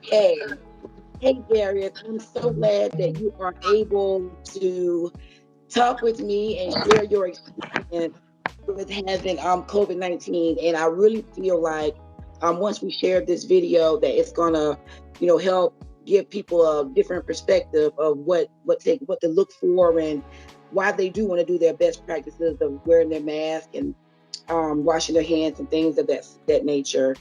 Hey, hey, Darrius. I'm so glad that you are able to talk with me and share your experience with having COVID-19. And I really feel like once we share this video, that it's gonna, help give people a different perspective of what to look for and why they do want to do their best practices of wearing their mask and washing their hands and things of that nature.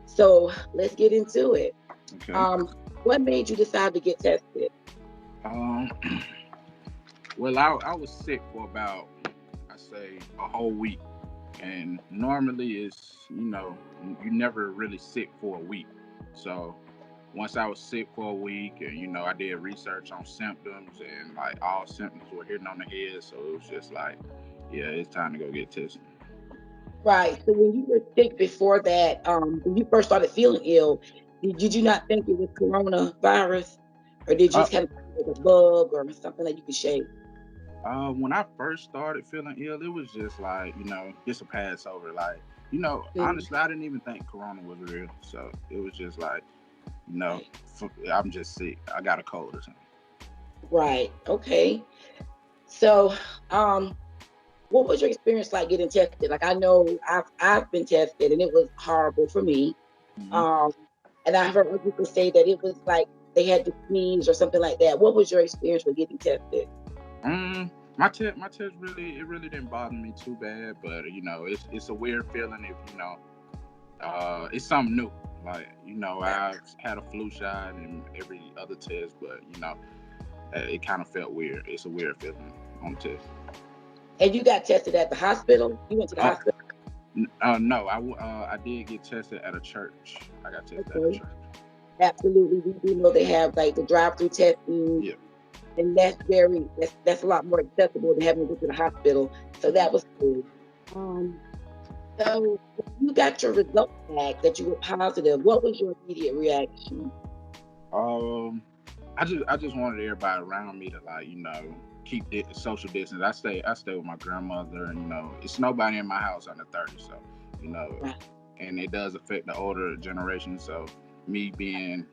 So let's get into it. Okay. Um, what made you decide to get tested? Um, well, I was sick for about, I say, a whole week. And normally you never really sick for a week. So once I was sick for a week and, I did research on symptoms and like all symptoms were hitting on the head. So it was just like, yeah, it's time to go get tested. Right. So when you were sick before that, when you first started feeling ill, did you not think it was coronavirus, or did you Uh, just kind of think it was a bug or something that you could shake? when I first started feeling ill, it was just like, just a Passover. Like, Mm, honestly, I didn't even think Corona was real. So it was just like, right. I'm just sick. I got a cold or something. Right. Okay. So, um, what was your experience like getting tested? Like I know I've been tested and it was horrible for me. Mm-hmm. Um, and I've heard other people say that it was like they had to sneeze or something like that. What was your experience with getting tested? My test really didn't bother me too bad, but it's a weird feeling if it's something new. Like I've had a flu shot and every other test, but it kind of felt weird. It's a weird feeling on the test. And you got tested at the hospital? You went to the Uh, hospital? no, I did get tested at a church. I got tested at a Okay. church. Absolutely. We do know they have like the drive-through testing, Yeah. and that's a lot more accessible than having to go to the hospital. So that was cool. Um, so when you got your results back that you were positive, what was your immediate reaction? Um, I just wanted everybody around me to like keep social distance. I stay with my grandmother, and it's nobody in my house under 30, so you know, Right. and it does affect the older generation. So me being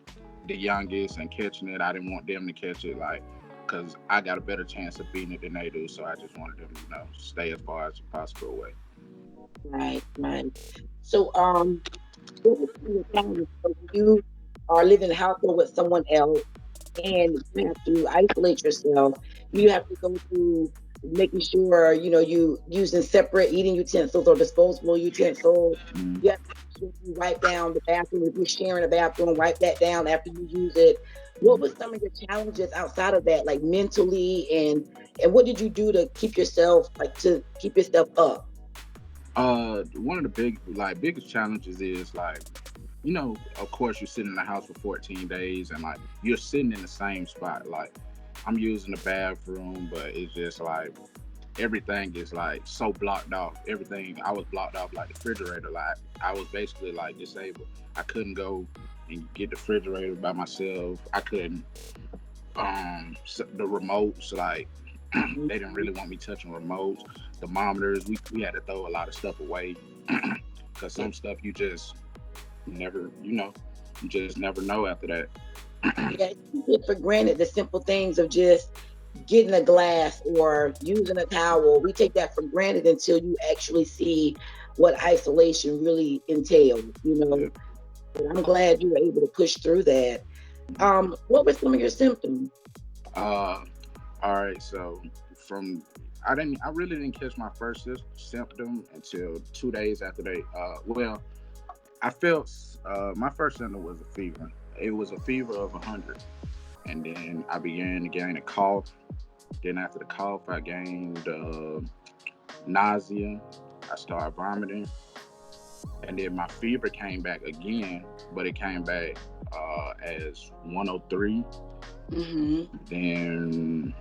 the youngest and catching it, I didn't want them to catch it, like because I got a better chance of beating it than they do. So I just wanted them to stay as far as possible away. Right, right. So, what was some of your challenges? So when you are living in a household with someone else and you have to isolate yourself, you have to go through making sure, you using separate eating utensils or disposable utensils. Mm. You have to make sure you wipe down the bathroom. If you're sharing a bathroom, wipe that down after you use it. What was some of your challenges outside of that, like mentally, and what did you do to keep yourself to keep yourself up? One of the biggest challenges is like, of course you're sitting in the house for 14 days and like you're sitting in the same spot. Like I'm using the bathroom, but it's just like everything is like so blocked off. Everything I was blocked off like the refrigerator. Like I was basically like disabled. I couldn't go and get the refrigerator by myself. I couldn't the remotes like they didn't really want me touching remotes, thermometers. We had to throw a lot of stuff away because some stuff never you just never know after that. Yeah, you take for granted the simple things of just getting a glass or using a towel. We take that for granted until you actually see what isolation really entails, Yeah. But I'm glad you were able to push through that. What were some of your symptoms? uh all right, so from I really didn't catch my first symptom until 2 days after I felt my first symptom was a fever. It was a fever of 100, and then I began to gain a cough. Then after the cough, I gained nausea. I started vomiting, and then my fever came back again, but it came back as 103. Hmm. Then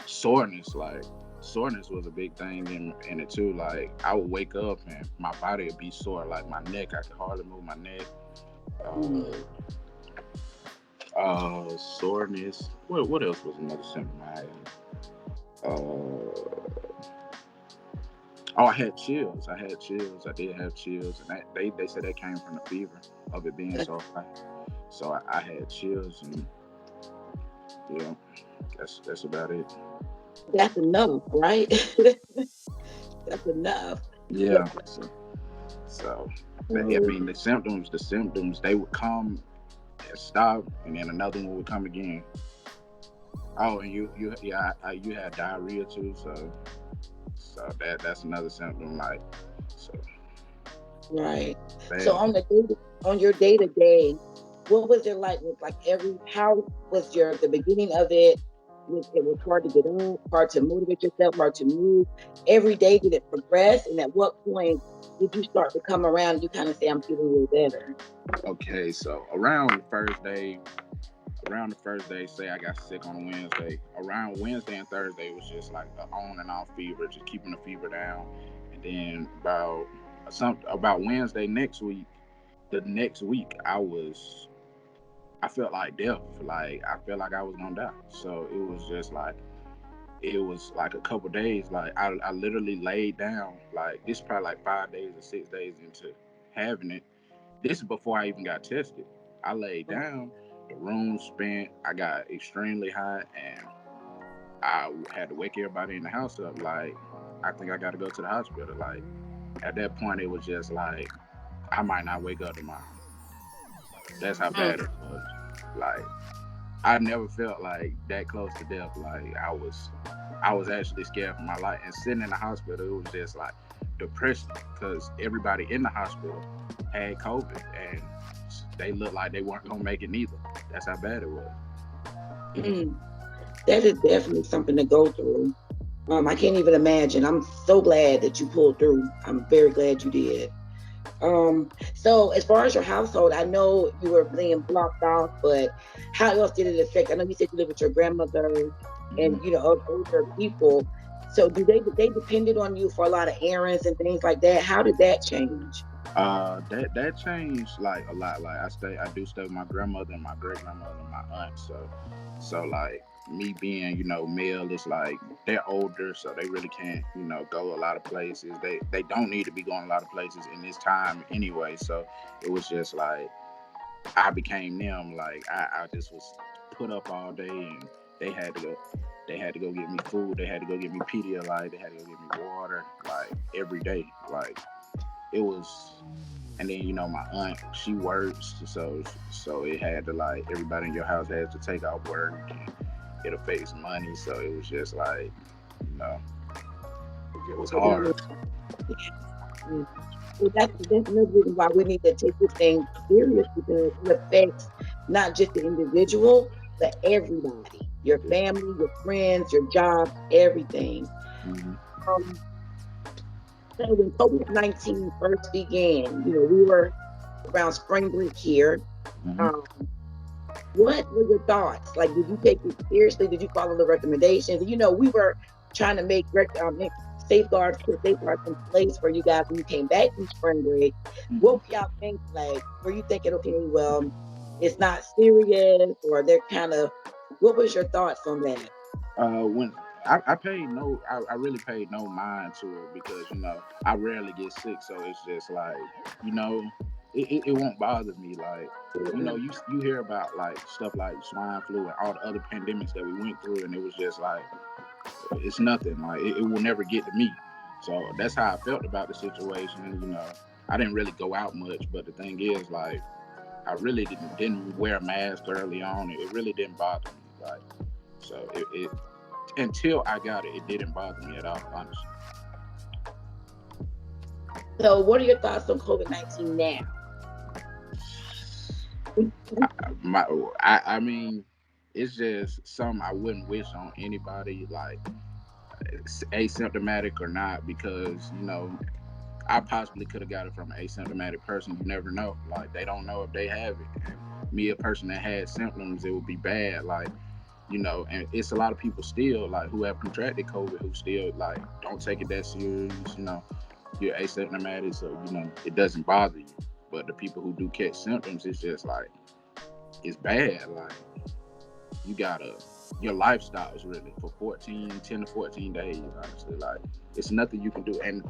soreness, like soreness was a big thing in it too. Like I would wake up and my body would be sore, like my neck. I could hardly move my neck. Hmm. Uh, soreness. What else was another symptom I had? Uh, Oh, I had chills. I had chills. I did have chills, and they said that came from the fever of it being so high. So I had chills, and yeah, that's about it. That's enough, right? That's enough. Yeah. So, So I so mean, the symptoms, they would come and stop, and then another one would come again. Oh, and yeah, you had diarrhea too, so that's another symptom. Like, so right. So bad. on on your day to day, what was it like with like how was the beginning of it? It was hard to get up, hard to motivate yourself, hard to move. Every day did it progress? And at what point did you start to come around? You kind of say, I'm feeling a little better. Okay, so around the first day, say I got sick on a Wednesday. Around Wednesday and Thursday it was just like an on and off fever, just keeping the fever down. And then about Wednesday the next week, I felt like death. Like I felt like I was gonna die. So it was like a couple days. Like I literally laid down. Like this is probably like 5 days or 6 days into having it. This is before I even got tested. I laid down, the room spent, I got extremely hot, and I had to wake everybody in the house up. Like, I think I got to go to the hospital. Like, at that point, it was just like, I might not wake up tomorrow. That's how Mm. bad it was. Like, I never felt like that close to death. Like, I was actually scared for my life. And sitting in the hospital, it was just like depression because everybody in the hospital had COVID and they looked like they weren't gonna make it neither. That's how bad it was. Mm. That is definitely something to go through. I can't even imagine. I'm so glad that you pulled through. I'm very glad you did. So as far as your household, I know you were being blocked off, but how else did it affect? I know you said you live with your grandmother Mm-hmm. and older people. So do they depended on you for a lot of errands and things like that? How did that change? That changed like a lot. Like I do stay with my grandmother and my great grandmother and my aunt. So like me being male, it's like they're older, so they really can't go a lot of places. They don't need to be going a lot of places in this time anyway. So it was just like I became them. Like I just was put up all day, and they had to go. They had to go get me food. They had to go get me Pedialyte. They had to go get me water. Like every day. Like it was. And then my aunt, she works, so it had to, like, everybody in your house had to take out work, and it affects money. So it was just like you know it was hard. Mm. So that's another reason why we need to take this thing serious because it affects not just the individual, but everybody, your family, your friends, your jobs, everything. Mm-hmm. Um, so when COVID-19 first began, we were around spring break here. Mm-hmm. Um, what were your thoughts? Like, did you take it seriously? Did you follow the recommendations? We were trying to put safeguards in place for you guys when you came back from spring break. What were y'all thinking? Like, were you thinking, okay, well, it's not serious, or they're kind of, what was your thoughts on that? When I really paid no mind to it because I rarely get sick, so it's just like you know, it won't bother me. Like you hear about like stuff like swine flu and all the other pandemics that we went through, and it was just like it's nothing. Like it will never get to me. So that's how I felt about the situation. I didn't really go out much, but the thing is, like, I really didn't wear a mask early on. It really didn't bother me. Like, so it until I got it, it didn't bother me at all, honestly. So, what are your thoughts on COVID-19 now? My, I mean, it's just something I wouldn't wish on anybody, like asymptomatic or not, because I possibly could have got it from an asymptomatic person. You never know. Like they don't know if they have it. And me, a person that had symptoms, it would be bad. Like and it's a lot of people still like who have contracted COVID who still like don't take it that serious. You're asymptomatic, so it doesn't bother you. But the people who do catch symptoms, it's just like it's bad. Like you gotta your lifestyle is really for 10 to 14 days. Honestly, like it's nothing you can do. And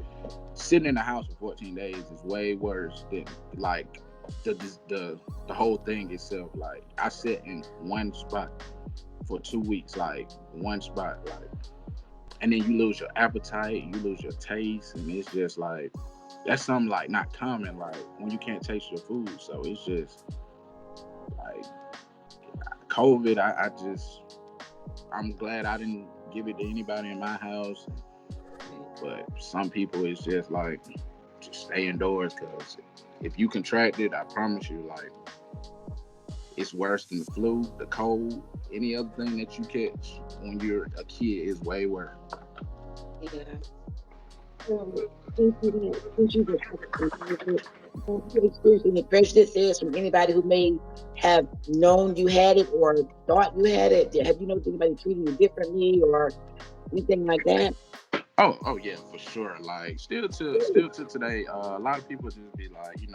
sitting in the house for 14 days is way worse than like the whole thing itself. Like I sat in one spot for 2 weeks, like one spot, like, and then you lose your appetite, you lose your taste, and it's just like that's something like not common, like when you can't taste your food. So it's just like COVID. I'm glad I didn't give it to anybody in my house, but some people it's just like just stay indoors because if you contract it, I promise you, like it's worse than the flu, the cold, any other thing that you catch when you're a kid is way worse. Yeah. Since you you experienced any prejudices from anybody who may have known you had it or thought you had it? Have you noticed anybody treating you differently or anything like that? Oh yeah, for sure. Like still to today, a lot of people just be like, you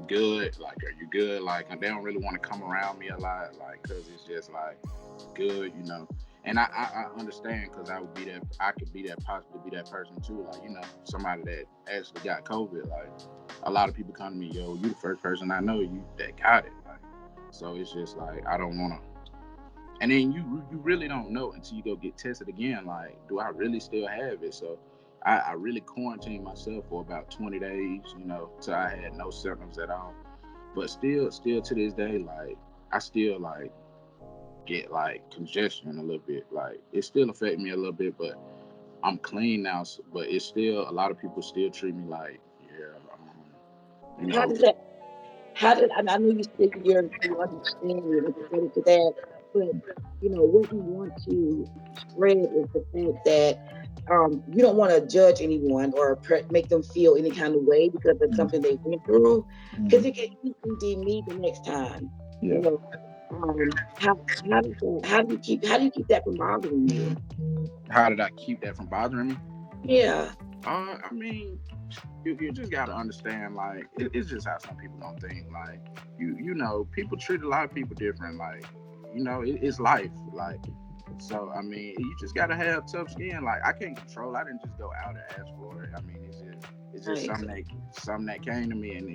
good? Like, are you good? Like, and they don't really want to come around me a lot, like, cause it's just like good. And I understand, cause I would be that, I could be that, possibly be that person too. Like, somebody that actually got COVID. Like, a lot of people come to me, yo, you the first person I know you that got it. Like, so it's just like I don't wanna. And then you really don't know until you go get tested again. Like, do I really still have it? So I really quarantined myself for about 20 days, till I had no symptoms at all. But still to this day, like I still like get like congestion a little bit. Like it still affect me a little bit, but I'm clean now. But it's still a lot of people still treat me like, yeah, you How know. does that? How did I know you said you understand, you're empathetic to that, but what you want to spread is the fact that you don't want to judge anyone or make them feel any kind of way because of something they went through, because it can easily be me the next time. You Yeah. know, how do you keep that from bothering you? How did I keep that from bothering me? Yeah, I mean, you just gotta understand, like it's just how some people don't think. Like people treat a lot of people different. Like it's life. Like so, I mean, you just gotta have tough skin. Like I can't control. I didn't just go out and ask for it. I mean, it's just right. something that came to me, and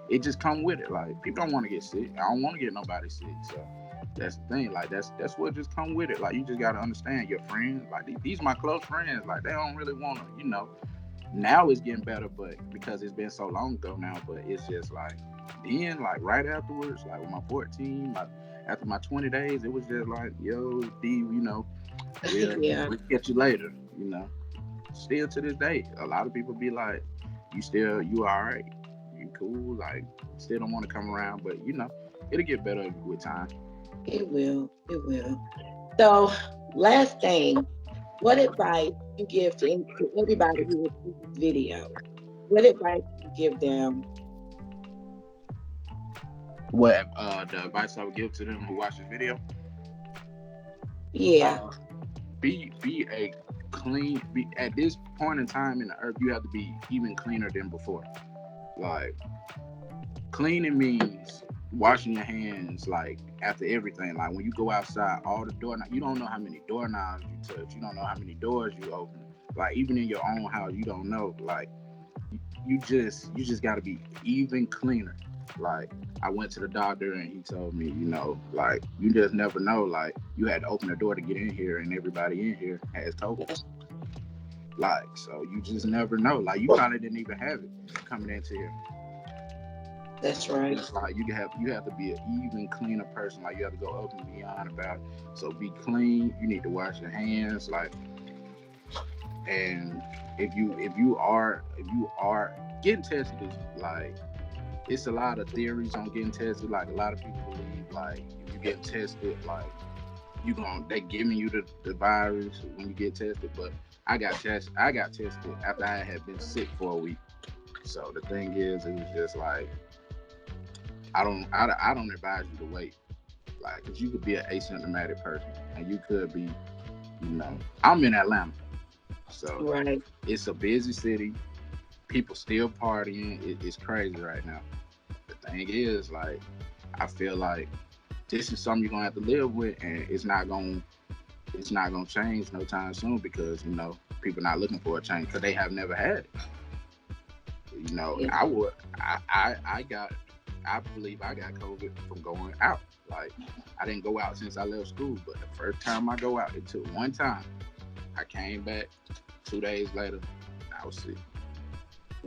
it just come with it. Like people don't want to get sick. I don't want to get nobody sick. So that's the thing. Like that's what just come with it. Like you just gotta understand your friends. Like these my close friends. Like they don't really want to. Now it's getting better, but because it's been so long ago now. But it's just like then, like right afterwards, like with my 14, after my 20 days, it was just like, yo, D, Yeah, we'll get you later. Still to this day, a lot of people be like, you all right, you cool, like still don't want to come around, but it'll get better with time. it will. It will. So, last thing, what advice you give to everybody who will see this video? What advice do you give them? What the advice I would give to them who watch this video? Yeah, Uh, be a clean. Be at this point in time in the earth, you have to be even cleaner than before. Like cleaning means washing your hands like after everything. Like when you go outside, all the doorknobs, you don't know how many doorknobs you touch. You don't know how many doors you open. Like even in your own house, you don't know. Like you just got to be even cleaner. Like I went to the doctor and he told me, like you just never know. Like you had to open the door to get in here, and everybody in here has COVID. Like so, you just never know. Like you probably didn't even have it coming into here. that's So right. it's like you have to be an even cleaner person. Like you have to go up and beyond about it. So be clean. You need to wash your hands. Like and if you are getting tested is like it's a lot of theories on getting tested. Like a lot of people believe like if you get tested, like they giving you the virus when you get tested. But I got tested after I had been sick for a week. So the thing is, it was just like I don't advise you to wait. Like, cause you could be an asymptomatic person, and you could be, I'm in Atlanta, so Right. it's a busy city. People still partying. It's crazy right now. The thing is, like, I feel like this is something you're gonna have to live with, and it's not gonna it's not gonna change no time soon because people not looking for a change because they have never had it. Yeah. I would. I got. I believe I got COVID from going out. Like I didn't go out since I left school, but the first time I go out, it took one time. I came back 2 days later. I was sick.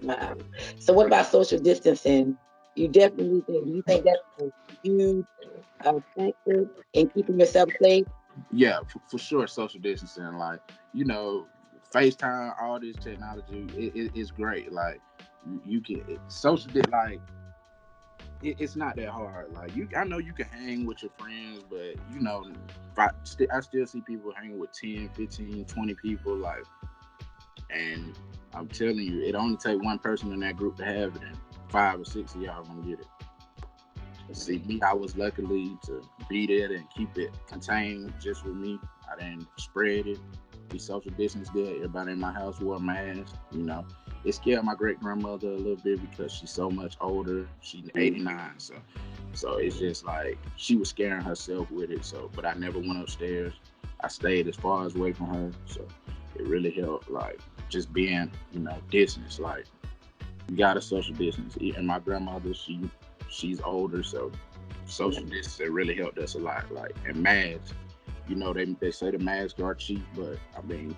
Wow. So what about social distancing? You think that's a huge factor in keeping yourself safe? Yeah, for sure. Social distancing, like you know, FaceTime, all this technology, it's great. Like you can like it's not that hard. Like I know you can hang with your friends, but I still see people hanging with 10, 15, 20 people. Like, and I'm telling you, it only take one person in that group to have it, and 5 or 6 of y'all gonna get it. See me, I was luckily to be there and keep it contained just with me. I didn't spread it. We social distance there. Everybody in my house wore a mask. It scared my great grandmother a little bit because she's so much older. She's 89, so it's just like she was scaring herself with it. So, but I never went upstairs. I stayed as far as away from her. So it really helped. Like just being, distance. Like you got to social distance. And my grandmother, she's older, so social distance it really helped us a lot. Like and masks, they say the masks are cheap, but I mean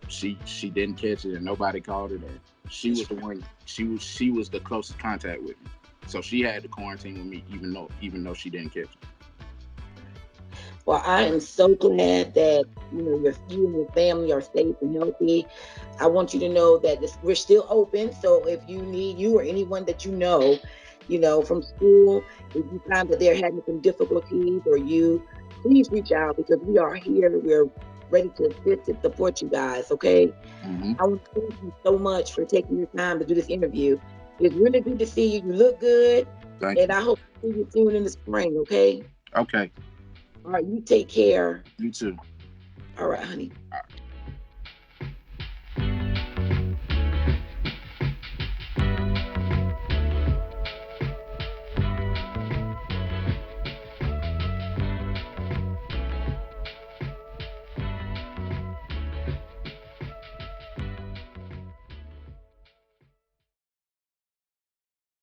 she didn't catch it and nobody caught it, and she was the one. She was the closest contact with me, so she had to quarantine with me even though she didn't catch it. Well, I am so glad that you and your family are safe and healthy. I want you to know that we're still open. So if you need you or anyone that from school, if you find that they're having some difficulties or please reach out because we are here. We're ready to assist and support you guys. Okay. Mm-hmm. I want to thank you so much for taking your time to do this interview. It's really good to see you. You look good. Thank And you. I hope to see you soon in the spring. Okay. Okay. All right. You take care. You too. All right, honey.